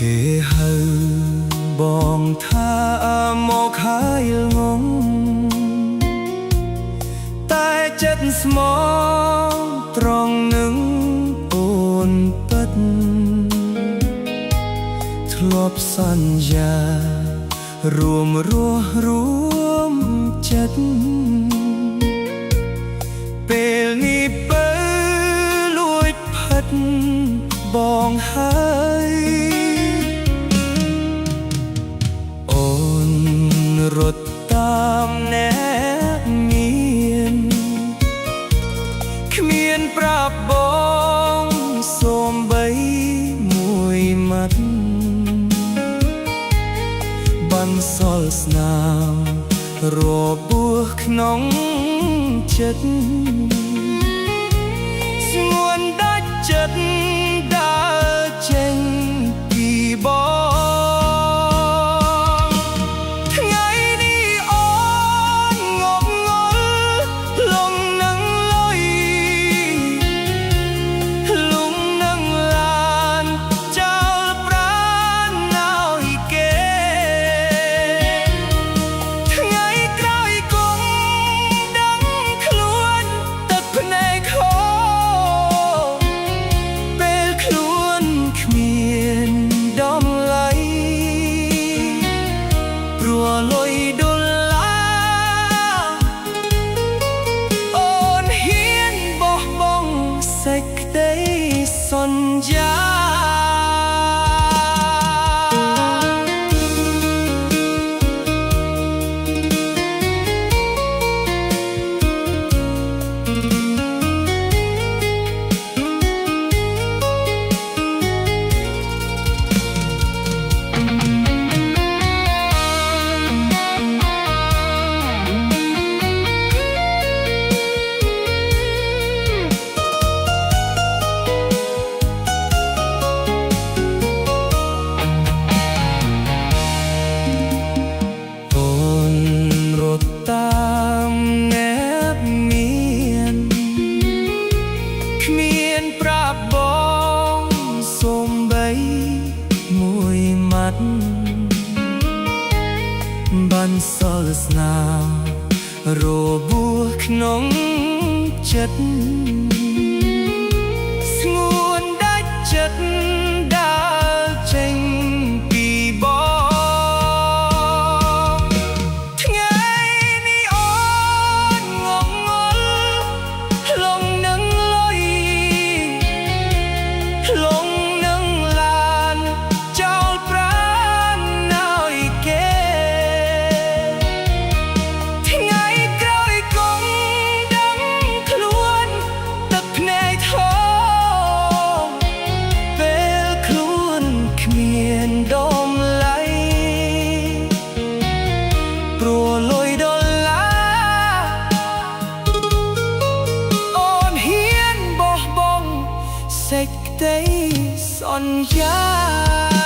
គេហៅបងថាមកហើយងងតែចិត្តស្មោះត្រង់នឹងអូនពិតធ្លាប់សន្យារួមរស់រួមចិត្តពេលនេះបើលួចផិតបងហើយរត់តាមអ្នកមានគ្មានប្រាប់បងសូម្បីមួយម៉ាត់បានសល់ស្នាមរបួសក្នុងចិត្តស្ងួនដាច់ចិត្តដើរចេញពីបងលុយដុល្លារអូនហ៊ានបោះបង់សេចក្តីសន្យាតាមអ្នកមានគ្មានប្រាប់បងសូម្បីមួយម៉ាត់បានសល់ស្នាមរបួសក្នុងចិត្តស្ងួនដាច់ចិត្តដើរចេញពីបងព្រោះលុយដុល្លារអូនហ៊ានបោះបង់សេចក្តីសន្យា